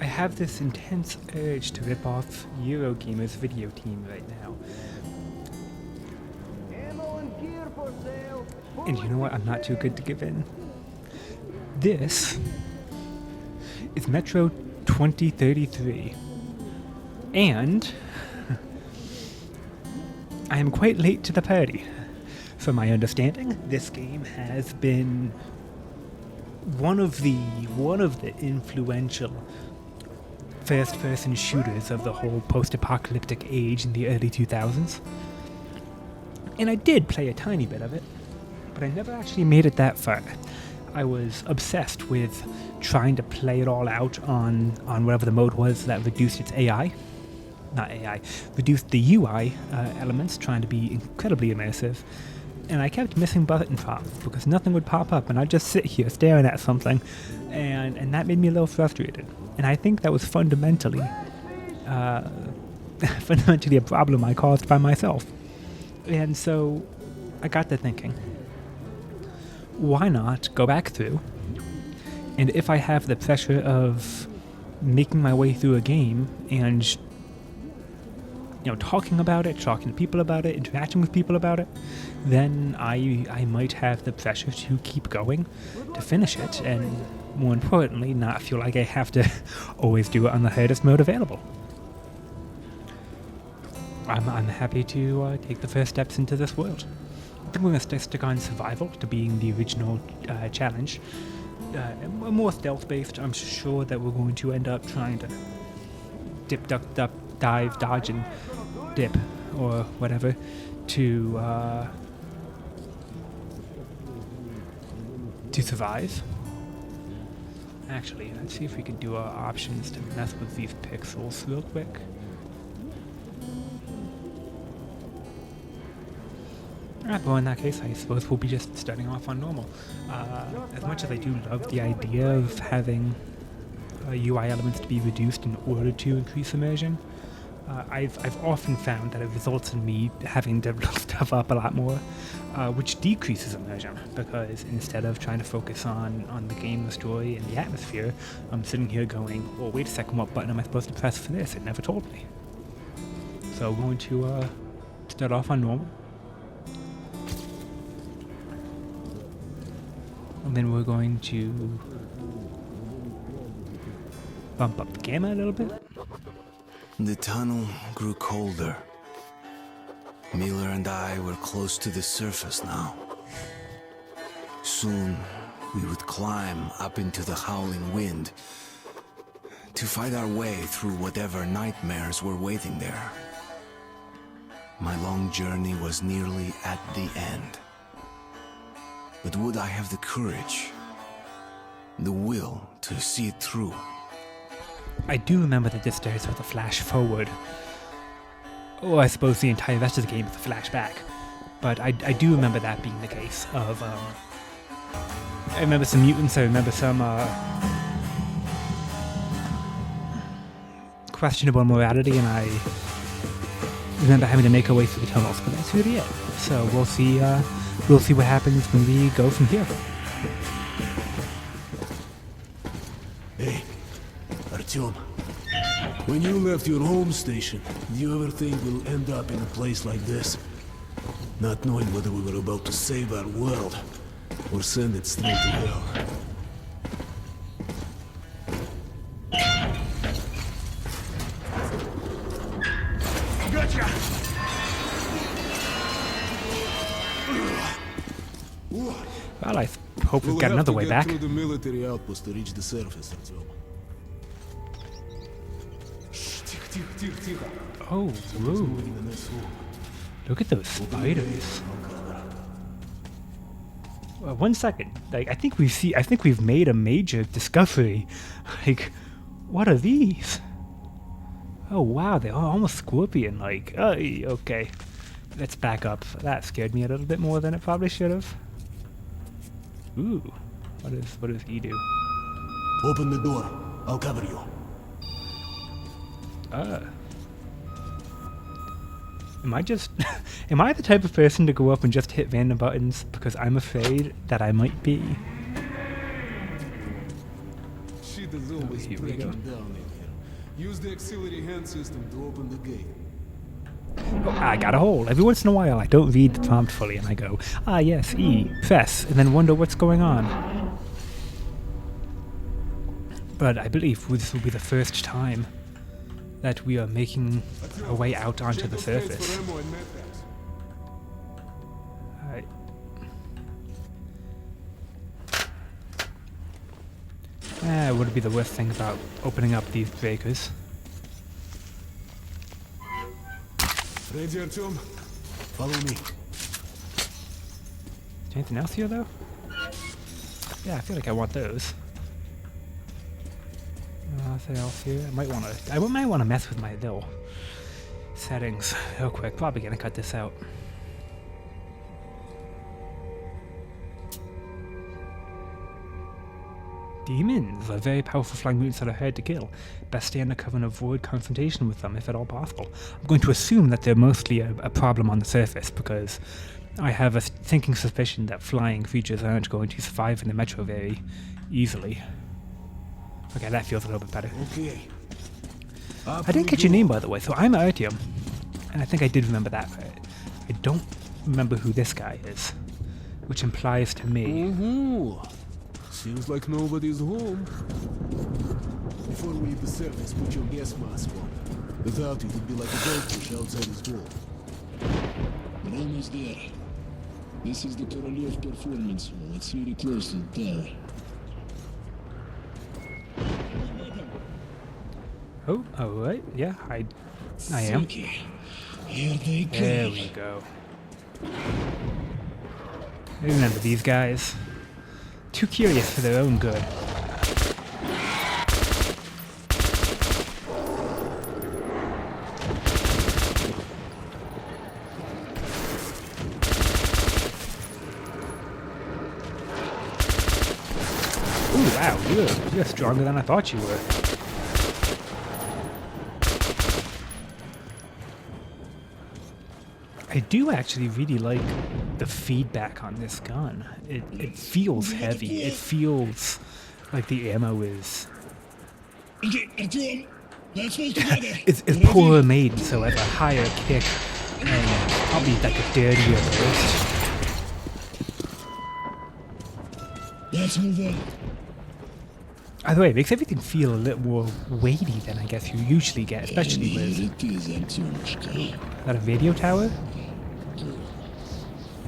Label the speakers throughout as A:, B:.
A: I have this intense urge to rip off Eurogamer's video team right now. And you know what? I'm not too good to give in. This is Metro 2033. And I am quite late to the party. From my understanding, this game has been one of the influential first-person shooters of the whole post-apocalyptic age in the early 2000s. And I did play a tiny bit of it, but I never actually made it that far. I was obsessed with trying to play it all out on whatever the mode was that reduced its reduced the UI elements, trying to be incredibly immersive. And I kept missing button pops because nothing would pop up, and I'd just sit here staring at something, and that made me a little frustrated. And I think that was fundamentally a problem I caused by myself. And so I got to thinking, why not go back through, and if I have the pressure of making my way through a game and talking about it, talking to people about it, interacting with people about it, then I might have the pressure to keep going, to finish it, and more importantly, not feel like I have to always do it on the hardest mode available. I'm happy to take the first steps into this world. I think we're going to stick on survival to being the original challenge. More stealth-based. I'm sure that we're going to end up trying to dip, duck, dive, dodge, and dip, or whatever, to survive. Actually, let's see if we can do our options to mess with these pixels real quick. Alright, well in that case, I suppose we'll be just starting off on normal. As much as I do love the idea of having UI elements to be reduced in order to increase immersion, I've often found that it results in me having to look stuff up a lot more, which decreases immersion, because instead of trying to focus on the game, the story, and the atmosphere, I'm sitting here going, oh, wait a second, what button am I supposed to press for this? It never told me. So we're going to start off on normal. And then we're going to bump up the gamma a little bit.
B: The tunnel grew colder. Miller and I were close to the surface now. Soon, we would climb up into the howling wind to fight our way through whatever nightmares were waiting there. My long journey was nearly at the end. But would I have the courage, the will to see it through?
A: I do remember that this starts with a flash forward. Oh, I suppose the entire rest of the game is a flashback. But I do remember that being the case of, I remember some mutants, I remember some, questionable morality, and I remember having to make our way through the tunnels, but that's really it. So we'll see what happens when we go from here.
C: Hey, Artyom. When you left your home station, did you ever think we'll end up in a place like this? Not knowing whether we were about to save our world, or send it straight to hell.
D: Gotcha!
A: Well, I hope we've got another way back.
C: Through the military outpost to reach the surface, Artyom.
A: Oh, whoa. Look at those spiders. 1 second. Like, I think we've made a major discovery. Like, what are these? Oh wow, they're almost scorpion-like. Oh, okay. Let's back up. That scared me a little bit more than it probably should have. Ooh. What does he do?
C: Open the door. I'll cover you.
A: Am I the type of person to go up and just hit random buttons because I'm afraid that I might be?
C: Shit is always
A: here we go.
C: breaking down in here. Use the auxiliary hand system to open the gate.
A: Oh, I got a hole. Every once in a while, I don't read the prompt fully, and I go, ah yes, E, press, and then wonder what's going on. But I believe this will be the first time that we are making our way out onto the surface. Alright. Wouldn't be the worst thing about opening up these breakers.
C: Ready, Artyom? Follow me.
A: Is there anything else here, though? Yeah, I feel like I want those. Nothing else here. I might want to mess with my little settings real quick. Probably gonna cut this out. Demons are very powerful flying mutants that are hard to kill. Best stay undercover and avoid confrontation with them if at all possible. I'm going to assume that they're mostly a problem on the surface because I have a thinking suspicion that flying creatures aren't going to survive in the metro very easily. Okay, that feels a little bit better.
C: Okay.
A: I didn't get your name, by the way, so I'm Artyom. And I think I did remember that part. I don't remember who this guy is, which implies to me...
C: Mm-hmm. Seems like nobody's home. Before we leave the surface, put your gas mask on. Without it, it'd be like a goldfish outside his door.
E: We're almost there. This is the Korolev performance hall. It's really close to the tower.
A: Oh, alright, yeah, I am.
E: Okay. Here they come.
A: There we go. I remember these guys. Too curious for their own good. Ooh, wow, you're stronger than I thought you were. I do actually really like the feedback on this gun. It feels heavy. It feels like the ammo is...
E: Okay, Artyom, let's move together.
A: it's poorer made, so has a higher kick and probably like a dirtier burst.
E: Let's move on.
A: By the way, it makes everything feel a little more weighty than I guess you usually get, especially with...
E: Here it is, Artyomchka.
A: Is that a radio tower?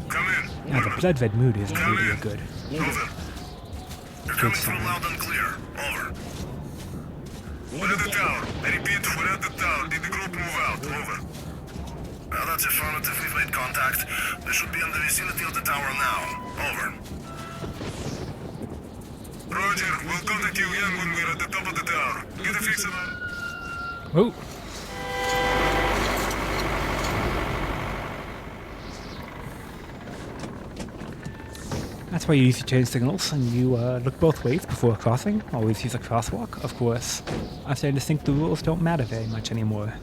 D: Come in.
A: Yeah, the blood red mood isn't really good.
D: Over. You're coming through loud and clear. Over. We're at the tower. I repeat, we're at the tower. Did the group move out? Over. Well, that's affirmative. We've made contact. They should be in the vicinity of the tower now. Over. Roger, we'll contact you again when we're at the top of the tower. Get a fix on it.
A: Oh! That's why you use your turn signals and you look both ways before crossing. Always use a crosswalk, of course. I'm starting to think the rules don't matter very much anymore.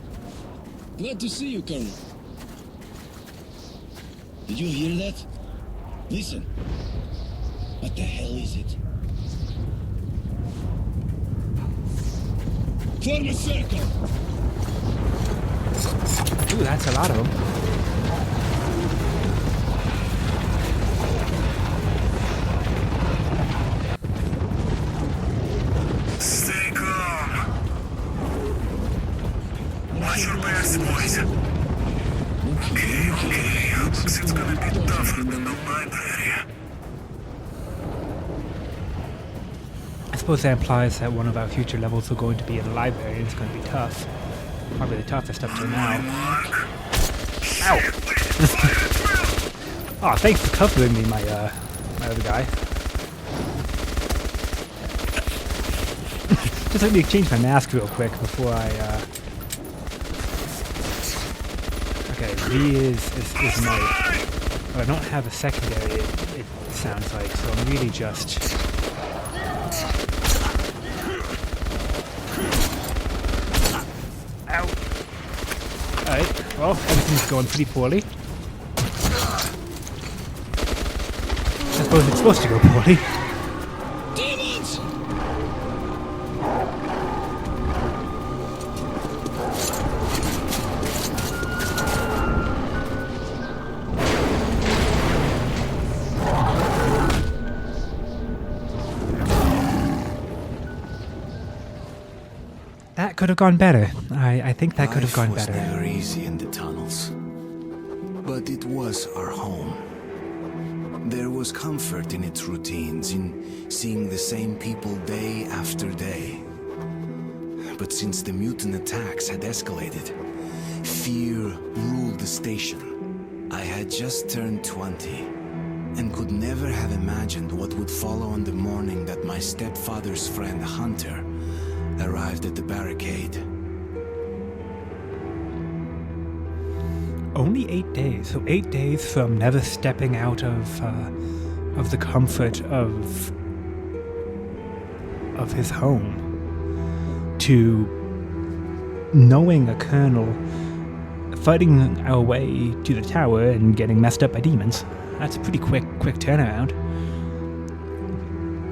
E: Glad to see you, Colonel. Did you hear that? Listen. What the hell is it? Form a circle!
A: Ooh, that's a lot of them.
D: Stay calm. Watch your backs, boys. Okay. Looks it's gonna be tougher than the library.
A: I suppose that implies that one of our future levels are going to be in the library and it's going to be tough. Probably the toughest up to now.
D: Mark.
A: Ow! Oh, thanks for covering me, my other guy. Just let me change my mask real quick before I, Okay, V is knife. Oh, I don't have a secondary, it sounds like, so I'm really just... Ow! Alright, well, everything's going pretty poorly. I suppose it's supposed to go poorly.
E: Demons!
A: That could have gone better. I think that could have gone
B: Life was
A: better.
B: never easy in the tunnels, but it was our home. There was comfort in its routines, in seeing the same people day after day. But since the mutant attacks had escalated, fear ruled the station. I had just turned 20, and could never have imagined what would follow on the morning that my stepfather's friend Hunter arrived at the barricade.
A: Only 8 days. So 8 days from never stepping out of the comfort of his home to knowing a colonel, fighting our way to the tower and getting messed up by demons. That's a pretty quick turnaround.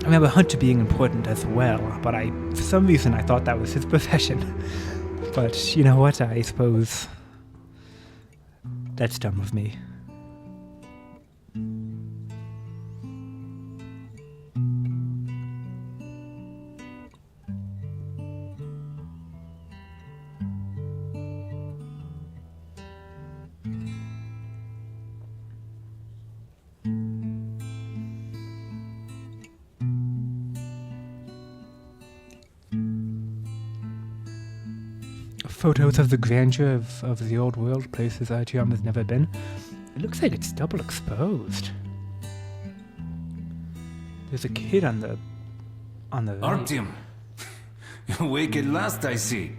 A: I remember Hunter being important as well, but for some reason I thought that was his profession. But you know what, I suppose that's dumb of me. Photos of the grandeur of the old world, places Artyom has never been. It looks like it's double exposed. There's a kid on the right.
F: Artyom! Awake at last, I see.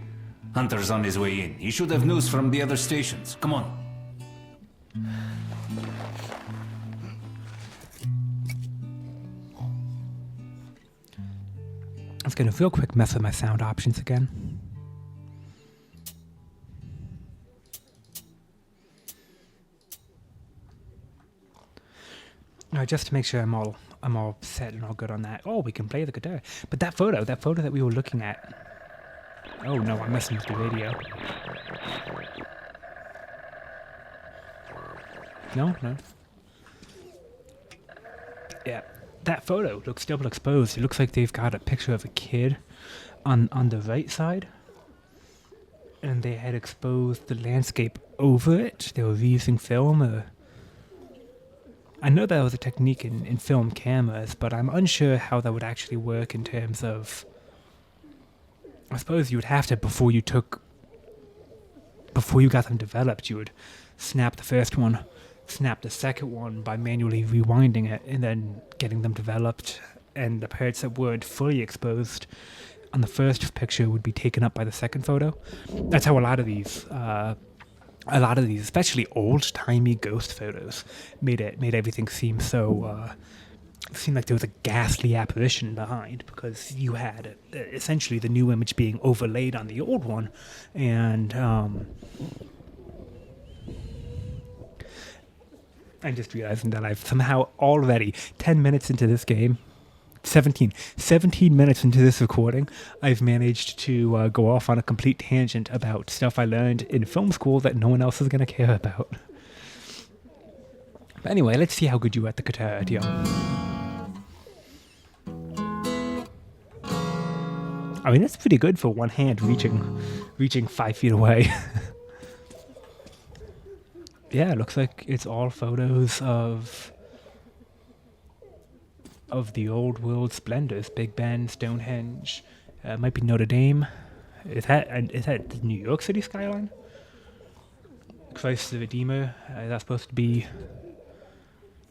F: Hunter's on his way in. He should have news from the other stations. Come on.
A: Let's get a real quick mess with my sound options again. Just to make sure I'm all set and all good on that. Oh, we can play the guitar. But that photo that we were looking at. Oh no, I'm messing with the radio. No. Yeah, that photo looks double exposed. It looks like they've got a picture of a kid on the right side, and they had exposed the landscape over it. They were reusing film. I know that was a technique in film cameras, but I'm unsure how that would actually work in terms of... I suppose you would have to, before you got them developed, you would snap the first one, snap the second one by manually rewinding it, and then getting them developed, and the parts that weren't fully exposed on the first picture would be taken up by the second photo. That's how a lot of these, especially old-timey ghost photos, made everything seem so, seemed like there was a ghastly apparition behind, because you had essentially the new image being overlaid on the old one, and I'm just realizing that I've somehow already 10 minutes into this game, 17 minutes into this recording, I've managed to go off on a complete tangent about stuff I learned in film school that no one else is going to care about. But anyway, let's see how good you are at the guitar, Artyom. I mean, that's pretty good for one hand reaching 5 feet away. Yeah, it looks like it's all photos of the old world splendors. Big Ben, Stonehenge, might be Notre Dame. Is that the New York City skyline? Christ the Redeemer. That's supposed to be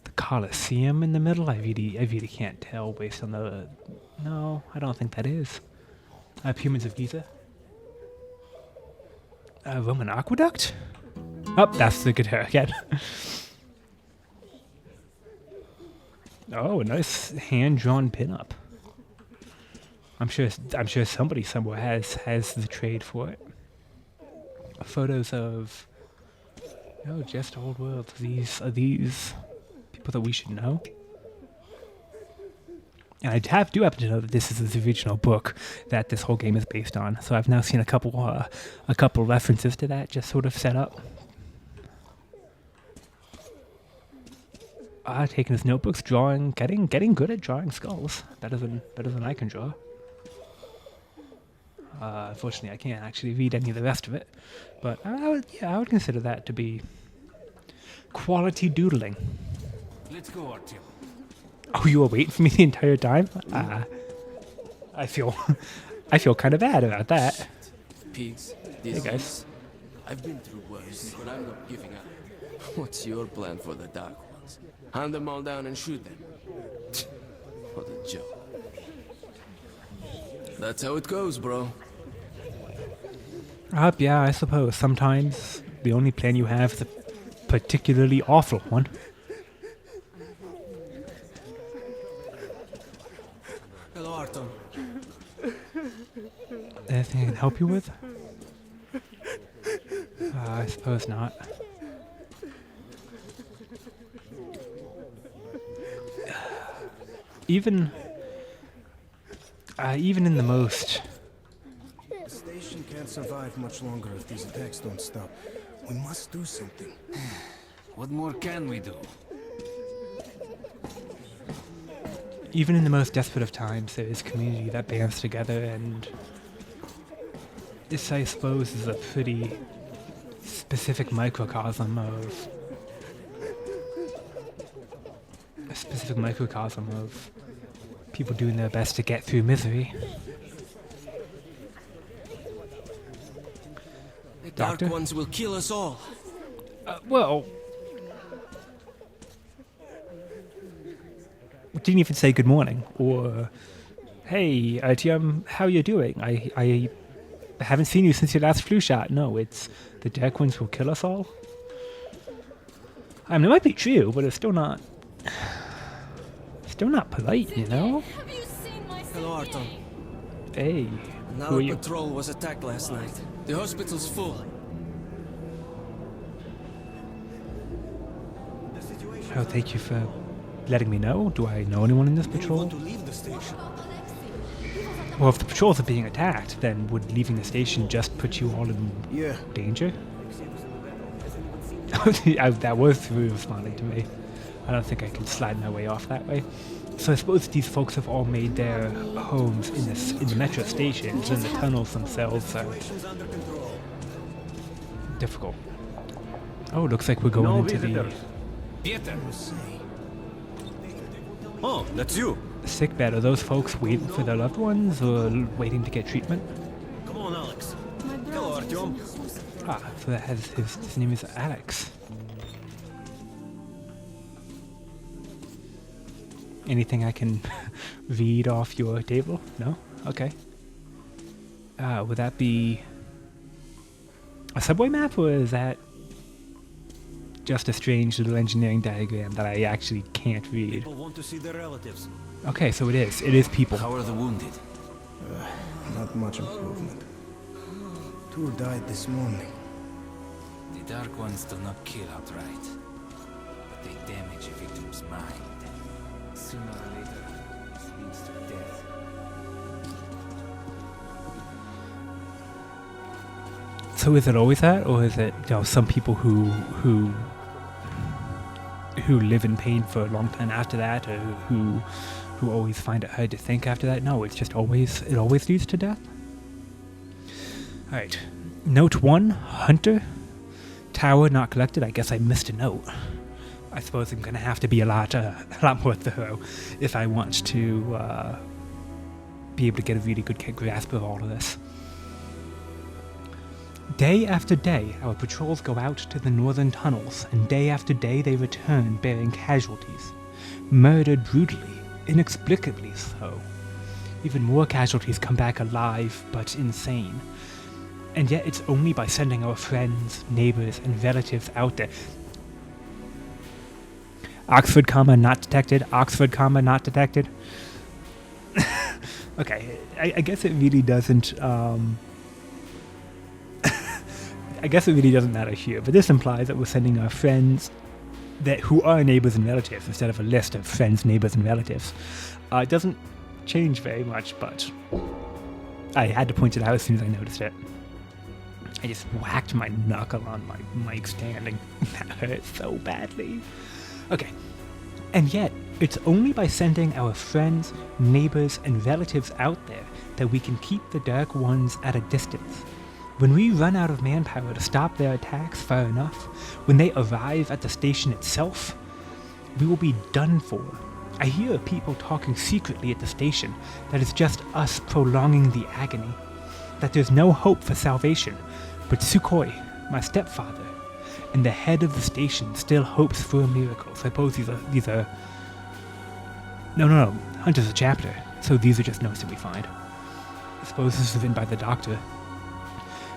A: the Colosseum in the middle. I really can't tell based on the... No, I don't think that is. Pyramids of Giza. Roman Aqueduct? Oh, that's the guitar again. Oh, a nice hand-drawn pinup. I'm sure somebody somewhere has the trade for it. Photos of... Oh, just old world. Are these people that we should know? And I do happen to know that this is the original book that this whole game is based on. So I've now seen a couple references to that just sort of set up. Taking his notebooks, drawing, getting good at drawing skulls. Better than I can draw. Unfortunately, I can't actually read any of the rest of it, but I would consider that to be quality doodling.
F: Let's go, Artyom.
A: Oh, you were waiting for me the entire time? I feel kind of bad about that.
G: Pigs,
A: Hey guys.
G: disease. I've been through worse, but I'm not giving up. What's your plan for the Dark Ones? Hunt them all down and shoot them? What a joke. That's how it goes, bro.
A: Yeah, I suppose. Sometimes the only plan you have is a particularly awful one.
G: Hello, Artyom.
A: Anything I can help you with? I suppose not. Even in the most...
H: The station can't survive much longer if these attacks don't stop. We must do something.
F: What more can we do?
A: Even in the most desperate of times, there is community that bands together, and this, I suppose, is a pretty specific microcosm of people doing their best to get through misery.
G: The
A: Doctor?
G: Dark Ones will kill us all.
A: Well, didn't even say good morning or hey, Artyom, how you doing? I haven't seen you since your last flu shot. No, it's the Dark Ones will kill us all. I mean, it might be true, but it's still not polite, you know?
I: Have you seen my
G: Hello, Artyom.
A: Hey, who are
G: Another
A: you?
G: patrol was attacked last night. The hospital's full.
A: Oh, thank you for letting me know. Do I know anyone in this patrol?
H: leave the station.
A: Well, if the patrols are being attacked, then would leaving the station just put you all in
H: Yeah.
A: danger? That was through responding to me. I don't think I can slide my way off that way. So I suppose these folks have all made their homes in the metro stations, and the tunnels themselves are difficult. Oh, looks like we're going into the
F: Pieter!
H: Oh, that's you.
A: sick bed. Are those folks waiting for their loved ones or waiting to get treatment?
H: Come on, Alex.
I: My
H: Hello,
I: brother
H: Artyom.
A: So that has his name is Alex. Anything I can read off your table? No? Okay. Would that be a subway map, or is that just a strange little engineering diagram that I actually can't read?
H: People want to see their relatives.
A: Okay, so it is. It is people.
F: How are the wounded?
H: Not much improvement. 2 died this morning.
F: The Dark Ones do not kill outright, but they damage a victim's mind. Sooner or later, this leads to death.
A: So is it always that, or is it, you know, some people who live in pain for a long time after that, or who always find it hard to think after that? No, it's just always leads to death. All right. Note 1, Hunter. Tower not collected. I guess I missed a note. I suppose I'm gonna have to be a lot more thorough if I want to be able to get a really good grasp of all of this. Day after day, our patrols go out to the northern tunnels, and day after day they return bearing casualties. Murdered brutally, inexplicably so. Even more casualties come back alive, but insane. And yet it's only by sending our friends, neighbors, and relatives out there. Oxford, comma, not detected. Oxford, comma, not detected. Okay, I guess it really doesn't, I guess it really doesn't matter here, but this implies that we're sending our friends who are neighbors and relatives instead of a list of friends, neighbors, and relatives. It doesn't change very much, but I had to point it out as soon as I noticed it. I just whacked my knuckle on my mic stand and that hurt so badly. Okay, and yet It's only by sending our friends, neighbors, and relatives out there that we can keep the Dark Ones at a distance. When we run out of manpower to stop their attacks far enough, when they arrive at the station itself, we will be done for. I hear people talking secretly at the station that it's just us prolonging the agony, that there's no hope for salvation, but Sukhoi, my stepfather, and the head of the station still hopes for a miracle. So I suppose these are... No, Hunter's a chapter, so these are just notes that we find. I suppose this is written by the doctor.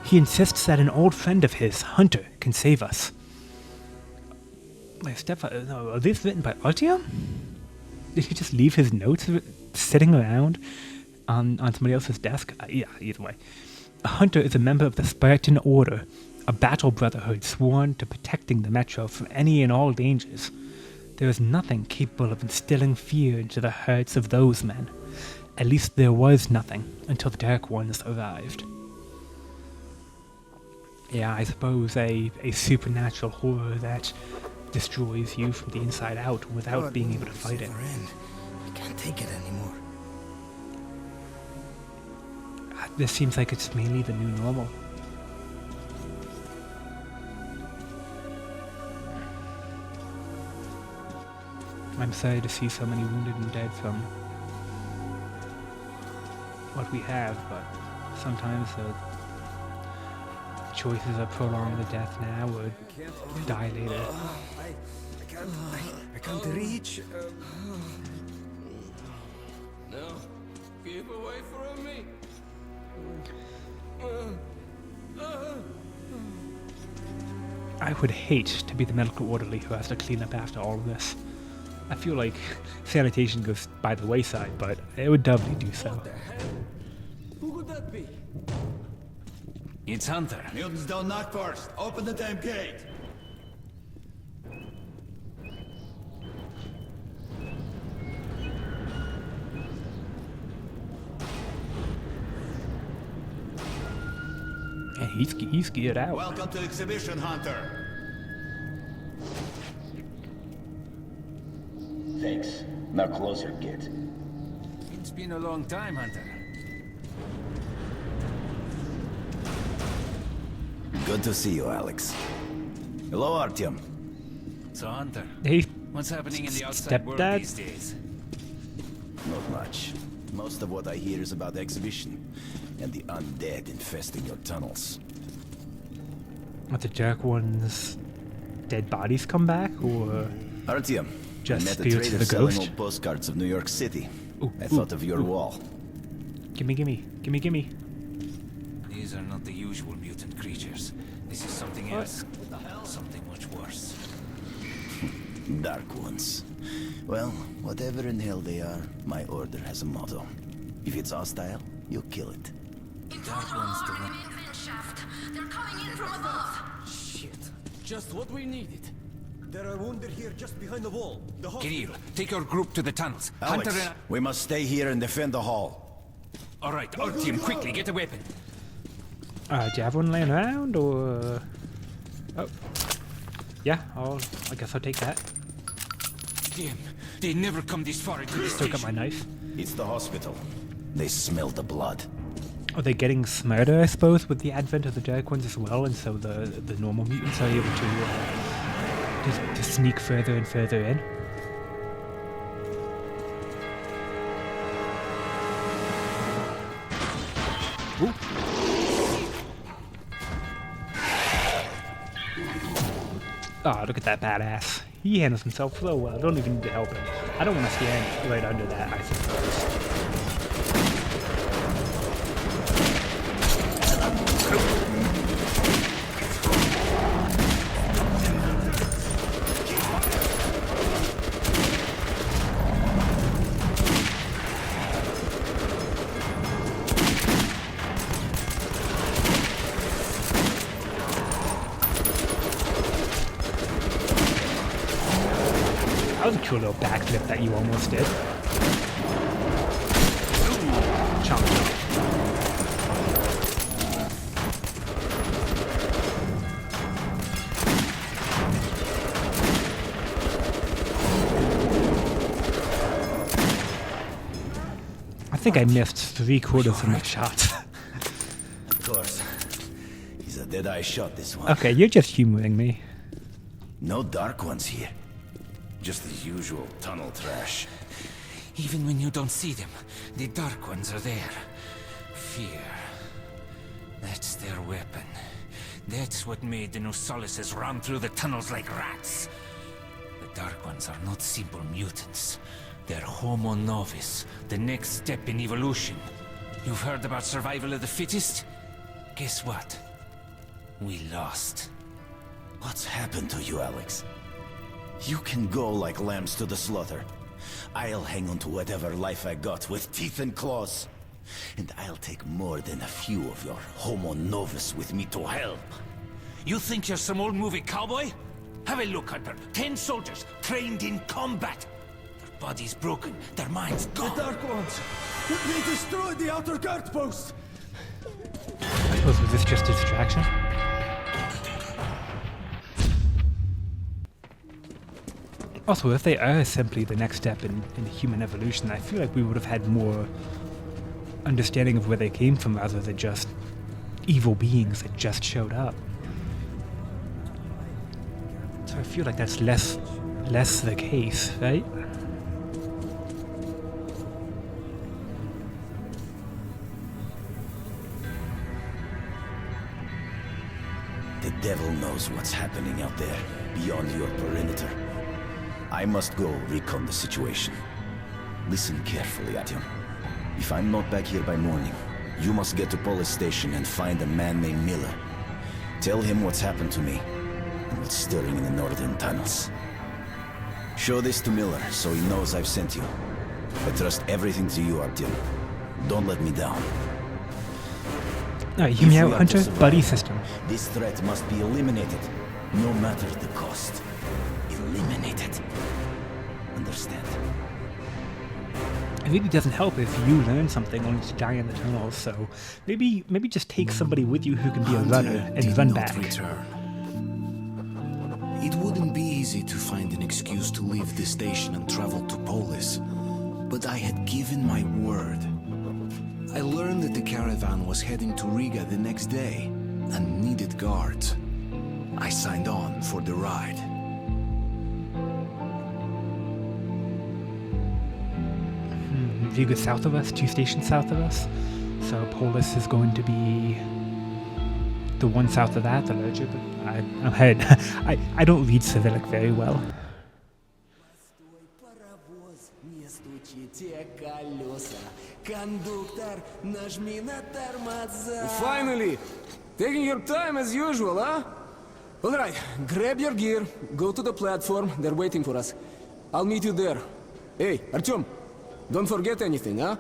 A: He insists that an old friend of his, Hunter, can save us. My stepfather... No, are these written by Artyom? Did he just leave his notes sitting around on somebody else's desk? Yeah, either way. Hunter is a member of the Spartan Order, a battle brotherhood sworn to protecting the Metro from any and all dangers. There is nothing capable of instilling fear into the hearts of those men. At least there was nothing until the Dark Ones arrived. Yeah, I suppose a supernatural horror that destroys you from the inside out without being able to fight it.
H: I can't take it anymore.
A: This seems like it's mainly the new normal. I'm sorry to see so many wounded and dead from what we have, but sometimes the choices are prolong the death now or die later.
H: I can't reach.
G: No, keep away from me.
A: I would hate to be the medical orderly who has to clean up after all of this. I feel like sanitation goes by the wayside, but it would doubly do so.
G: Who could that be?
F: It's Hunter.
I: Mutants don't knock first. Open the damn gate.
A: And he's geared out.
I: Welcome to Exhibition, Hunter.
J: Thanks. Now closer, kid.
F: It's been a long time, Hunter.
J: Good to see you, Alex. Hello, Artyom.
F: So, Hunter,
A: Hey,
F: what's happening in the outside world
A: stepdad?
F: these days?
J: Not much. Most of what I hear is about the exhibition and the undead infesting your tunnels.
A: What, the Dark Ones' dead bodies come back, or
J: Artyom,
A: just
J: I met a
A: spirits of
J: trader
A: the
J: selling
A: ghost?
J: old postcards of New York City.
A: Ooh,
J: I thought of your wall.
A: Gimme.
F: These are not the usual mutant creatures. This is something else. Something much worse.
J: Dark ones. Well, whatever in hell they are, my order has a motto. If it's hostile, you kill it.
F: The Dark Ones do not...
K: They're coming in from above.
G: Shit, just what we needed.
H: There are wounded here just behind the wall. The
F: Kirill, take your group to the tunnels.
J: Alex,
F: Hunter and...
J: we must stay here and defend the hall.
F: All right, Artyom, quickly, get a weapon.
A: Do you have one laying around, or... Oh. Yeah, I guess I'll take that.
F: Damn, they never come this far into the
A: Still
F: station.
A: got my knife.
J: It's the hospital. They smell the blood.
A: Are they getting smarter, I suppose, with the advent of the Dark Ones as well, and so the normal mutants are able to sneak further and further in? Ooh. Oh, look at that badass. He handles himself so well. I don't even need to help him. I don't want to stand right under that, I suppose. That was a cool little backflip that you almost did. Chomp chomp. think I missed 3/4 of my shots.
J: Of course. He's a dead-eye shot, this one.
A: Okay, you're just humoring me.
J: No Dark Ones here. Just the usual tunnel trash.
F: Even when you don't see them, the Dark Ones are there. Fear. That's their weapon. That's what made the Nosalises run through the tunnels like rats. The Dark Ones are not simple mutants. They're Homo Novus, the next step in evolution. You've heard about survival of the fittest? Guess what? We lost.
J: What's happened to you, Alex? You can go like lambs to the slaughter. I'll hang on to whatever life I got with teeth and claws. And I'll take more than a few of your Homo Novus with me to help.
F: You think you're some old movie cowboy? Have a look, Hunter. 10 soldiers, trained in combat. Their bodies broken, their minds gone.
H: The Dark Ones! They destroyed the outer guard post!
A: I suppose, was this just a distraction? Also, if they are simply the next step in human evolution, I feel like we would have had more understanding of where they came from rather than just evil beings that just showed up. So I feel like that's less the case, right?
J: The devil knows what's happening out there, beyond your perimeter. I must go recon the situation. Listen carefully, Artyom. If I'm not back here by morning, you must get to police station and find a man named Miller. Tell him what's happened to me, and what's stirring in the northern tunnels. Show this to Miller, so he knows I've sent you. I trust everything to you, Artyom. Don't let me down.
A: Alright, hear me out, Hunter. Buddy system.
J: This threat must be eliminated, no matter the cost. Eliminated. Understand?
A: It really doesn't help if you learn something only to die in the tunnels, so maybe just take somebody with you who can be a runner and run back.
B: Return. It wouldn't be easy to find an excuse to leave the station and travel to Polis, but I had given my word. I learned that the caravan was heading to Riga the next day and needed guards. I signed on for the ride.
A: Riga south of us, 2 stations south of us. So Polis is going to be the one south of that, the larger, but I'm ahead. I don't read Cyrillic very well.
L: Finally! Taking your time as usual, huh? Alright, grab your gear, go to the platform, they're waiting for us. I'll meet you there. Hey, Artyom, don't forget anything, huh?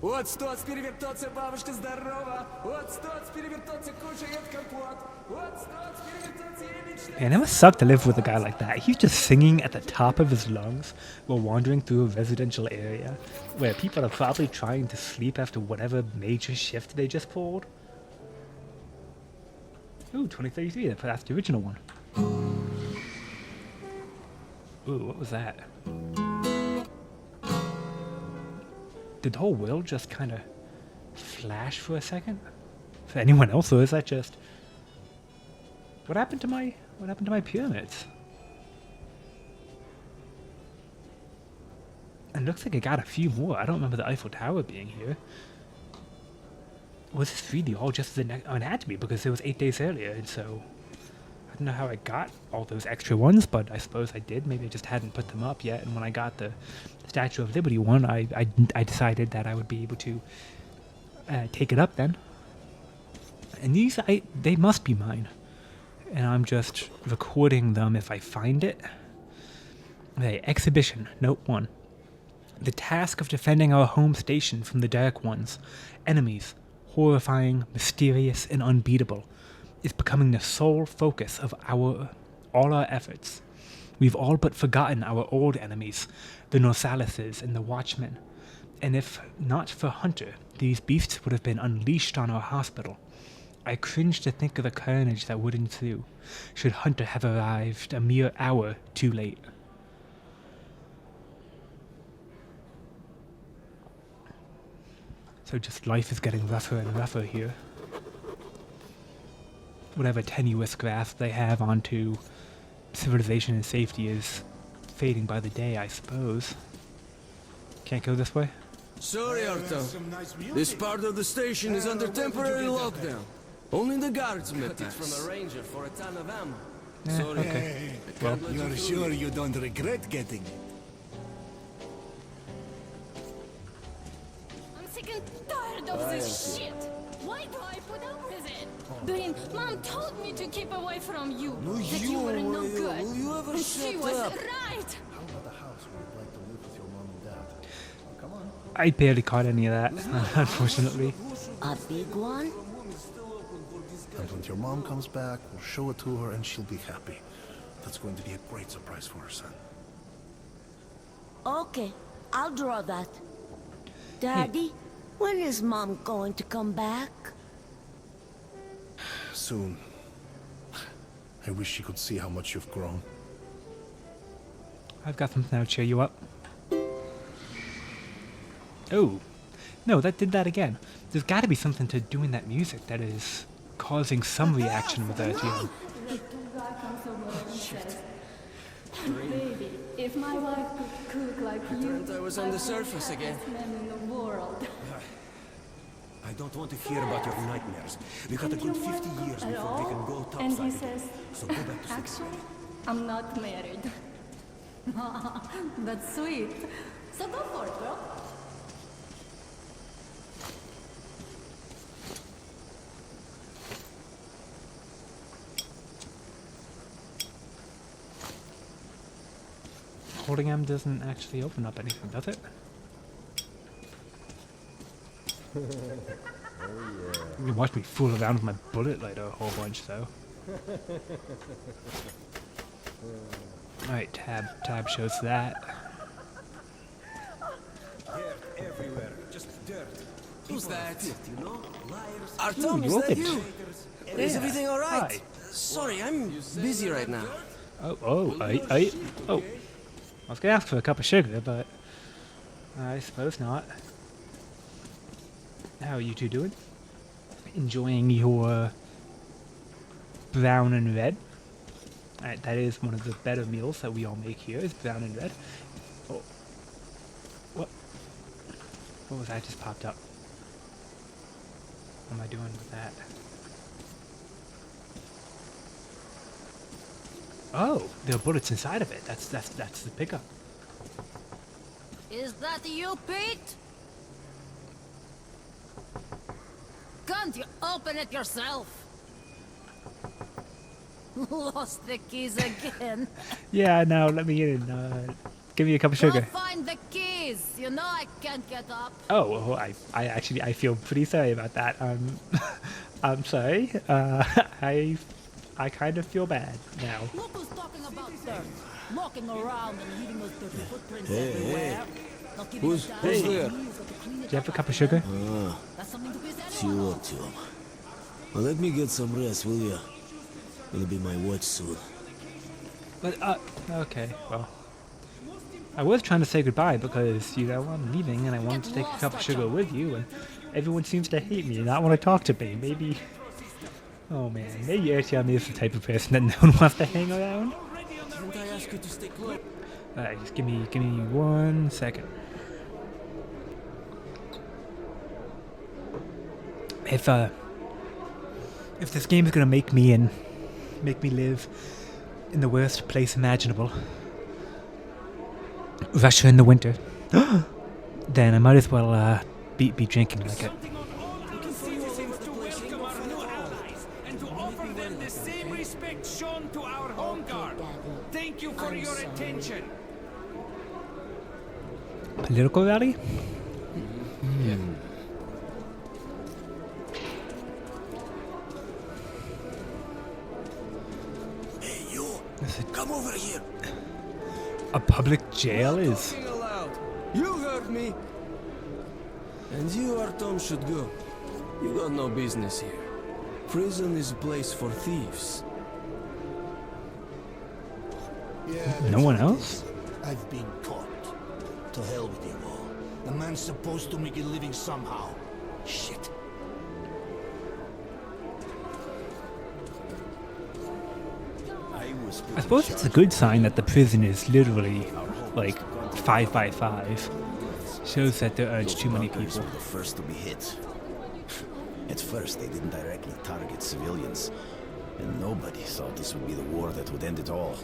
L: Вот стоц перевертаться, бабушка здорова. Вот стоц перевертаться, кушает компот. Вот стоц перевертаться, я мечтаю.
A: Man, it must suck to live with a guy like that. He's just singing at the top of his lungs while wandering through a residential area where people are probably trying to sleep after whatever major shift they just pulled. Ooh, 2033, that's the original one. Ooh, what was that? Did the whole world just kind of flash for a second? For anyone else, or is that just... What happened to my pyramids? And looks like I got a few more. I don't remember the Eiffel Tower being here. Was this really all just the next... Oh, it had to be, because it was 8 days earlier, and so... I don't know how I got all those extra ones, but I suppose I did. Maybe I just hadn't put them up yet, and when I got the Statue of Liberty one, I decided that I would be able to take it up then. And these, they must be mine. And I'm just recording them if I find it. Okay, Exhibition, Note 1. The task of defending our home station from the Dark Ones, enemies, horrifying, mysterious, and unbeatable, is becoming the sole focus of all our efforts. We've all but forgotten our old enemies, the Nosalises and the Watchmen. And if not for Hunter, these beasts would have been unleashed on our hospital. I cringe to think of the carnage that would ensue, should Hunter have arrived a mere hour too late. So just life is getting rougher and rougher here. Whatever tenuous grasp they have onto civilization and safety is fading by the day, I suppose. Can't go this way?
G: Sorry, Artyom. This part of the station is under temporary lockdown. Only the guards met it from a ranger for a ton of ammo. Sorry.
A: Okay. Well,
I: You're sure you don't regret getting it?
K: I'm sick and tired of this shit. Why do I put up with it? Blin, Mom told me to keep away from you. That you were no good.
G: Will you ever
K: And she
G: shut
K: was
G: up?
K: right.
A: I barely caught any of that, unfortunately.
M: A big one?
H: And when your mom comes back, we'll show it to her and she'll be happy. That's going to be a great surprise for her son.
M: Okay, I'll draw that. Daddy, when is Mom going to come back?
H: Soon. I wish she could see how much you've grown.
A: I've got something that'll cheer you up. Oh, no, that did that again. There's got to be something to doing that music that is causing some reaction with Artyom.
K: Baby, if my wife could cook like you,
G: I was on the surface again.
K: man in the world.
I: I don't want to hear about your nightmares. We got a good 50 years before we can go topside.
K: And he
I: again.
K: says,
I: So go back to sleep.
K: actually, I'm not married. That's sweet. So go for it, bro.
A: Holding M doesn't actually open up anything, does it? You watch me fool around with my bullet lighter a whole bunch, though. Alright, tab shows that.
I: Dirt everywhere. Just dirt.
G: Who's that?
I: You know? Liars.
G: Artyom,
A: Ooh,
G: is
A: you
G: that
A: opened.
G: you? Is everything alright?
A: Hi.
G: Sorry, I'm busy right now.
A: Oh, I was gonna ask for a cup of sugar, but I suppose not. How are you two doing? Enjoying your brown and red? That is one of the better meals that we all make here, is brown and red. Oh. What? What was that just popped up? What am I doing with that? Oh, there are bullets inside of it. That's the pickup.
K: Is that you, Pete? Can't you open it yourself? Lost the keys again.
A: Yeah, no, let me in. Give me a cup of sugar.
K: Go find the keys. You know I can't get up.
A: Oh, well, I actually I feel pretty sorry about that. I'm sorry. I kind of feel bad now.
K: Look who's talking about dirt. Walking around and leaving those dirty footprints everywhere.
G: Who's there?
A: Do you have a cup of sugar?
K: That's something to be said.
J: Cheer up, Tom. Well, let me get some rest, will ya? Gonna be my watch soon.
A: But okay, well, I was trying to say goodbye because I'm leaving and I wanted to take a cup of sugar with you, and everyone seems to hate me and not want to talk to me. Maybe. Oh man, maybe Artyom is the type of person that no one wants to hang around.
G: Didn't I ask you to stay close?
A: Alright, just give me 1 second. If this game is gonna make me live in the worst place imaginable, Russia in the winter, then I might as well be drinking like it.
F: Shown to our home guard. Thank you for your attention.
A: Political rally?
G: Yeah.
J: Hey, you! Come over here!
A: A public jail is...
G: Talking aloud. You heard me. And you, Artyom, should go. You got no business here. Prison is a place for thieves.
H: Yeah,
A: No one else?
C: I've been caught. To hell with you all. The man's supposed to make a living somehow.
I: Shit.
A: I suppose it's a good sign that the prison is literally, like, 5 by 5. Shows that there aren't too many
J: Bunkers
A: people.
J: were the first to be hit. At first, they didn't directly target civilians, and nobody thought this would be the war that would end it all.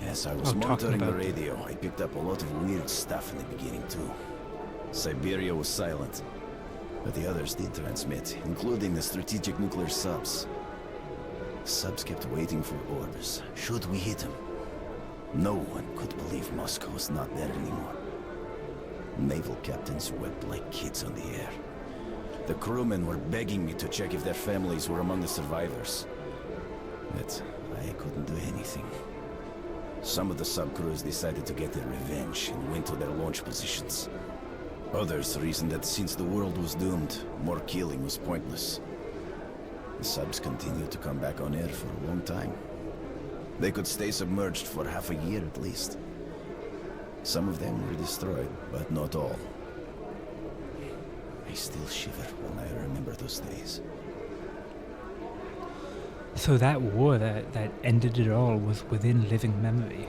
J: Yes, I was
A: Oh, talking
J: monitoring the
A: about-
J: radio. I picked up a lot of weird stuff in the beginning, too. Siberia was silent, but the others did transmit, including the strategic nuclear subs. Subs kept waiting for orders. Should we hit them? No one could believe Moscow was not there anymore. Naval captains wept like kids on the air. The crewmen were begging me to check if their families were among the survivors. But I couldn't do anything. Some of the subcrews decided to get their revenge and went to their launch positions. Others reasoned that since the world was doomed, more killing was pointless. The subs continued to come back on air for a long time. They could stay submerged for half a year at least. Some of them were destroyed, but not all. I still shiver when I remember those days.
A: So that war that ended it all was within living memory.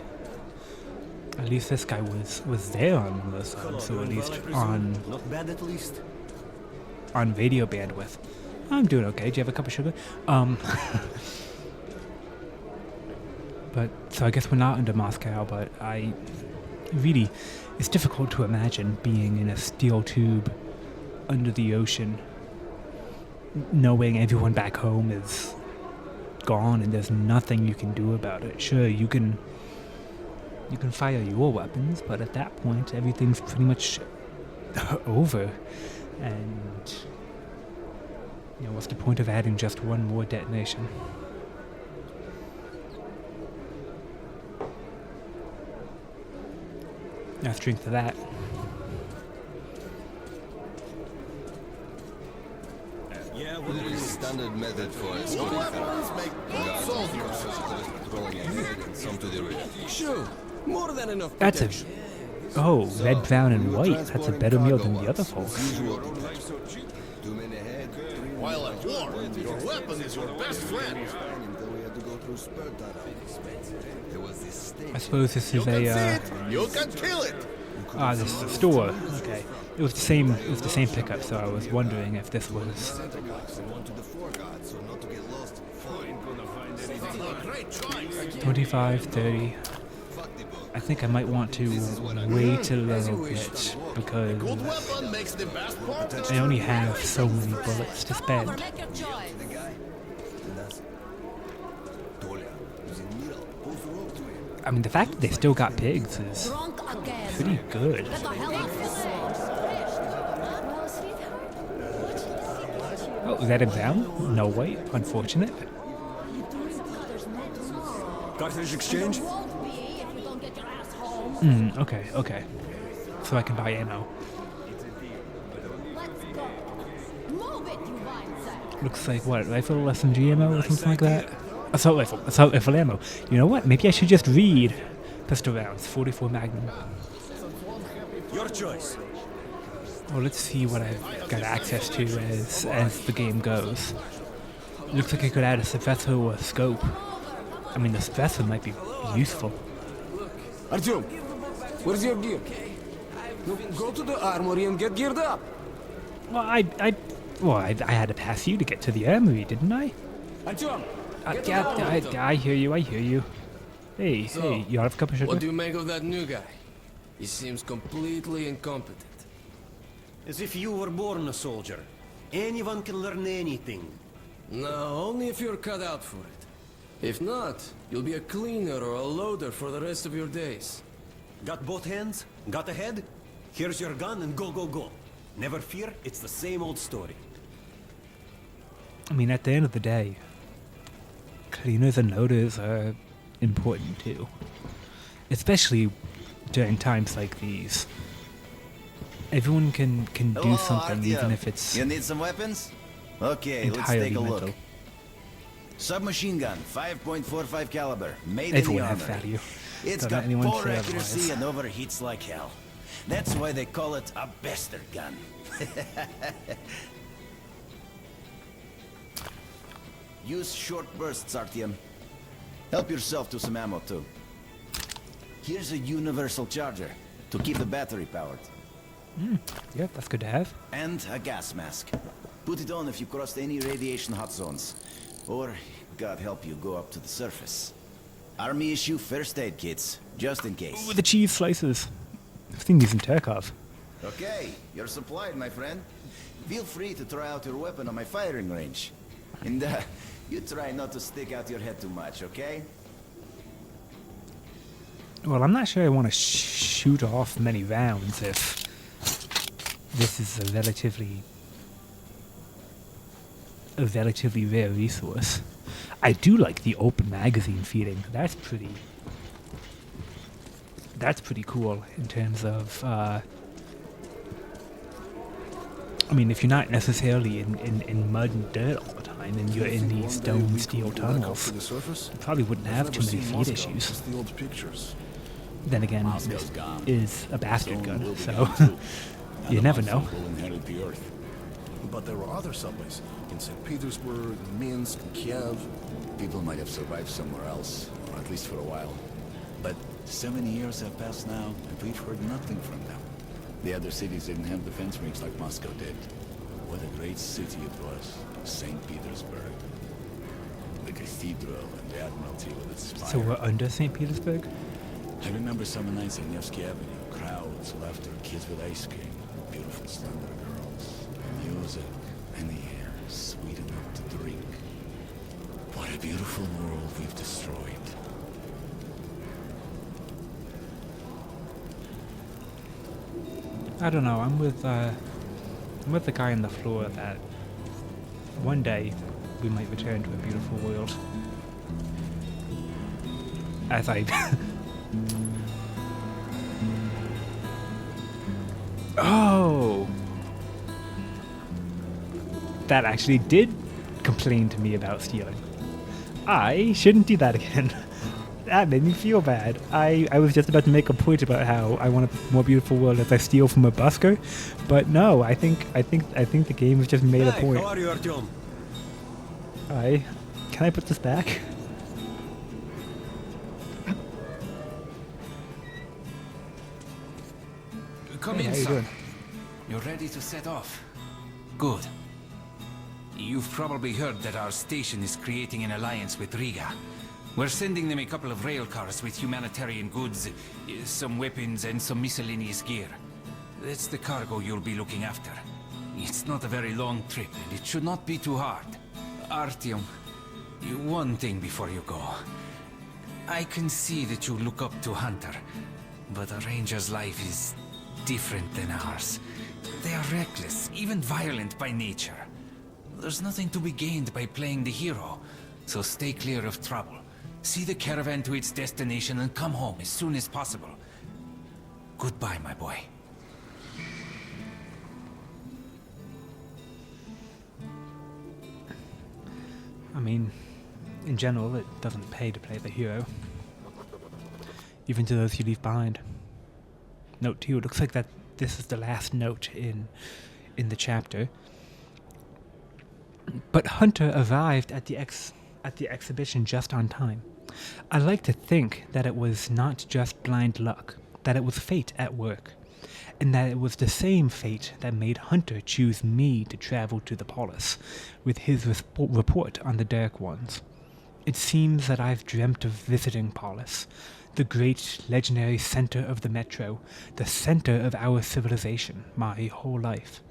A: At least this guy was there on one of those subs, or at least on
I: Not bad at least.
A: on radio bandwidth. I'm doing okay. Do you have a cup of sugar? But so I guess we're not into Moscow, but it's difficult to imagine being in a steel tube under the ocean, knowing everyone back home is gone and there's nothing you can do about it. Sure, you can fire your weapons, but at that point everything's pretty much over. And what's the point of adding just one more detonation? Let's drink to that.
I: Yeah,
N: There is standard method for escorting some to the rear.
G: Sure, more than enough
A: That's
G: protection.
A: red, brown, and white. That's a better meal than the other folks.
D: While at war, your weapon is your best friend.
A: I suppose this is
D: You can kill it.
A: this is a store. Okay. It was the same pickup, so I was wondering if this was 25, 30. I think I might want to wait a little bit because
D: Good weapon makes the best part.
A: I only have so many bullets to spend. I mean, the fact that they still got pigs is pretty good. Oh, let him down? No way. Unfortunate.
I: Cartridge exchange?
A: Okay. So I can buy ammo. Looks like what? Rifle, SMG ammo, or something like that? Assault rifle ammo. You know what? Maybe I should just read pistol rounds. 44 Magnum.
I: Your choice.
A: Well, let's see what I've got access to as the game goes. Looks like I could add a suppressor or a scope. I mean, the suppressor might be useful.
L: Artyom, where's your gear? Go to the armory and get geared up.
A: Well, I had to pass you to get to the armory, didn't I?
L: Artyom!
A: I hear you. Hey, you have a cup of sugar?
G: What do you make of that new guy? He seems completely incompetent.
I: As if you were born a soldier. Anyone can learn anything.
G: No, only if you're cut out for it. If not, you'll be a cleaner or a loader for the rest of your days.
I: Got both hands? Got a head? Here's your gun and go, go, go. Never fear, it's the same old story.
A: I mean, at the end of the day, cleaners and loaders are important too. Especially during times like these. Everyone can do something, even if it's
J: You need some weapons? Okay, let's
A: entirely
J: take a look.
A: mental.
J: Submachine gun, 5.45 caliber, made
A: Everyone
J: in
A: has
J: the armory.
A: value.
J: It's
A: Don't
J: got
A: let anyone
J: poor
A: say
J: accuracy
A: otherwise.
J: and overheats like hell. That's why they call it a bastard gun. Use short bursts, Artyom. Help yourself to some ammo, too. Here's a universal charger to keep the battery powered.
A: Yeah, that's good to have.
J: And a gas mask. Put it on if you crossed any radiation hot zones. Or, God help you, go up to the surface. Army issue first aid kits, just in case.
A: Ooh, the cheese slices. I've seen these in Tarkov.
J: Okay, you're supplied, my friend. Feel free to try out your weapon on my firing range. And, you try not to stick out your head too much, okay?
A: Well, I'm not sure I want to shoot off many rounds if this is a relatively rare resource. I do like the open magazine feeding. That's pretty cool in terms of I mean, if you're not necessarily in mud and dirt all the time and you're in these stone steel tunnels, you probably wouldn't have too many feed issues. Then again, this is a bastard gun, so you never know.
H: But there were other subways in St. Petersburg, Minsk, Kiev.
O: People might have survived somewhere else, or at least for a while. But so many years have passed now, and we've heard nothing from them. The other cities didn't have defense rings like Moscow did. What a great city it was, St. Petersburg. The cathedral and the Admiralty with its spire.
A: So we're under St. Petersburg?
O: I remember summer nights on Nevsky Avenue. Crowds, laughter, kids with ice cream, beautiful slender girls, music, and the air sweet enough to drink. What a beautiful world we've destroyed.
A: I don't know. I'm with the guy on the floor that one day we might return to a beautiful world. As I Oh! That actually did complain to me about stealing. I shouldn't do that again. That made me feel bad. I was just about to make a point about how I want a more beautiful world as I steal from a busker, but no, I think the game has just made a point.
I: How are you, Artyom?
A: Hi. Can I put this back?
F: Come
A: Hey,
F: in,
A: how you
F: son.
A: doing?
F: You're ready to set off? Good. You've probably heard that our station is creating an alliance with Riga. We're sending them a couple of rail cars with humanitarian goods, some weapons, and some miscellaneous gear. That's the cargo you'll be looking after. It's not a very long trip, and it should not be too hard. Artyom, one thing before you go. I can see that you look up to Hunter, but a ranger's life is different than ours. They are reckless, even violent by nature. There's nothing to be gained by playing the hero, so stay clear of trouble. See the caravan to its destination and come home as soon as possible. Goodbye, my boy.
A: I mean, in general, it doesn't pay to play the hero. Even to those you leave behind. Note 2, it looks like that this is the last note in the chapter. But Hunter arrived at the exhibition just on time. I like to think that it was not just blind luck, that it was fate at work, and that it was the same fate that made Hunter choose me to travel to the Polis with his report on the Dark Ones. It seems that I've dreamt of visiting Polis, the great legendary center of the Metro, the center of our civilization, my whole life.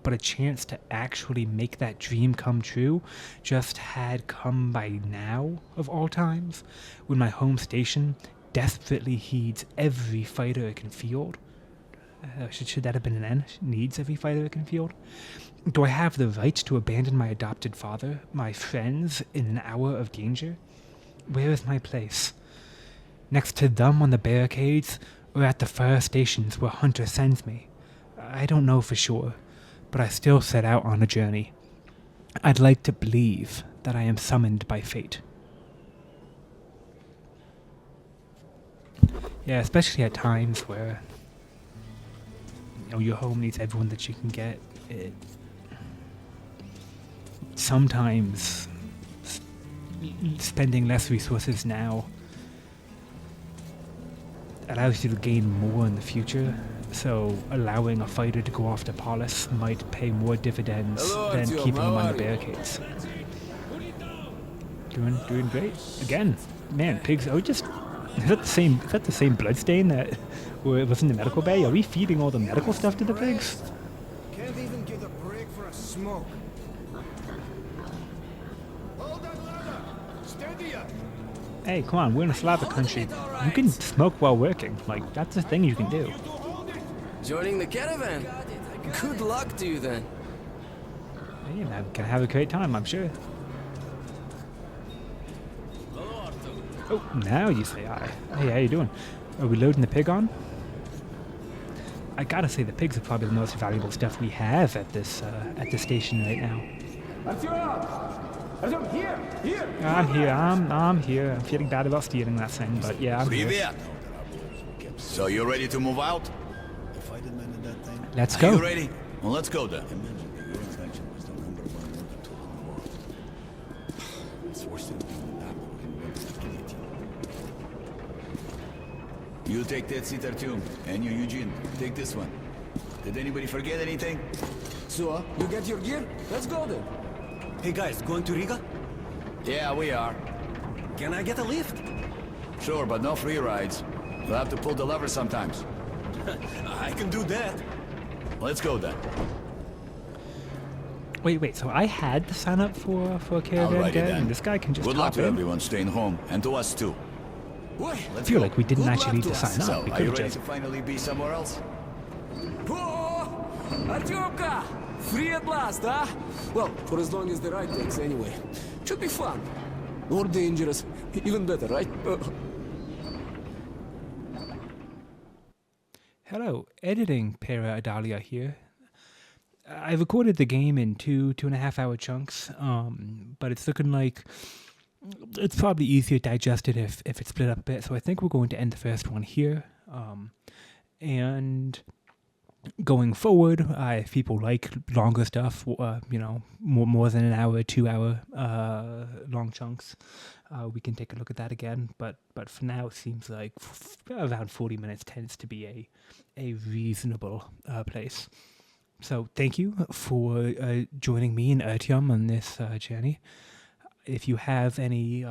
A: But a chance to actually make that dream come true just had come by now, of all times, when my home station desperately heeds every fighter it can field. Should that have been an N? Needs every fighter it can field? Do I have the right to abandon my adopted father, my friends, in an hour of danger? Where is my place? Next to them on the barricades, or at the fire stations where Hunter sends me? I don't know for sure, but I still set out on a journey. I'd like to believe that I am summoned by fate. Yeah, especially at times where your home needs everyone that you can get. Sometimes spending less resources now allows you to gain more in the future. So allowing a fighter to go after Paulus might pay more dividends than
L: Artyom,
A: keeping him
L: how
A: on the
L: are you?
A: barricades. Doing great. Again, man, pigs. Are we just? Is that the same bloodstain that was in the medical bay? Are we feeding all the medical stuff to the pigs?
P: Can't even get a break for a smoke. Hold that ladder! Steady up!
A: Hey, come on, we're in a Slavic country. You can smoke while working. Like, that's a thing you can do.
G: Joining the caravan. Good luck to you then.
A: Hey, man, gonna have a great time, I'm sure. Oh, now you say hi. Hey, how you doing? Are we loading the pig on? I gotta say, the pigs are probably the most valuable stuff we have at this station right now.
L: Artyom, here!
A: I'm here. I'm feeling bad about stealing that thing, but yeah, I'm here.
J: Привет! So you ready to move out?
A: Let's
J: Are
A: go.
J: you ready? Well, let's go then. You take that seat, Artyom, and you, Eugene, take this one. Did anybody forget anything?
L: So, you get your gear? Let's go then.
I: Hey guys, going to Riga?
J: Yeah, we are.
I: Can I get a lift?
J: Sure, but no free rides. We'll have to pull the lever sometimes.
I: I can do that.
J: Let's go then.
A: Wait, so I had to sign up for a caravan
J: Alrighty
A: guide,
J: then.
A: and this guy can just
J: Good luck
A: hop
J: to
A: in?
J: everyone staying home, and to us too.
A: I feel like we didn't actually need to sign
J: So,
A: up. We
J: are
A: could
J: you
A: have
J: ready
A: just...
J: to finally be somewhere else?
L: Oh, Artyomka! Free at last, huh? Well, for as long as the ride takes anyway. Should be fun. Or dangerous. Even better, right?
A: Hello, editing Para Adalia here. I recorded the game in 2.5 hour chunks, but it's looking like it's probably easier digested if it's split up a bit. So I think we're going to end the first one here. And going forward, if people like longer stuff, more than an hour, 2 hour long chunks, we can take a look at that again. But for now, it seems like around 40 minutes tends to be a reasonable place. So thank you for joining me and Artyom on this journey. If you have any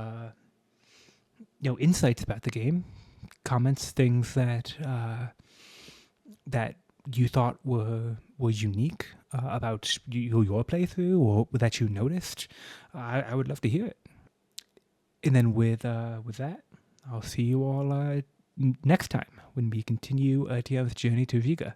A: insights about the game, comments, things that you thought were unique about your playthrough or that you noticed, I would love to hear it. And then with that, I'll see you all next time when we continue Artyom's journey to Riga.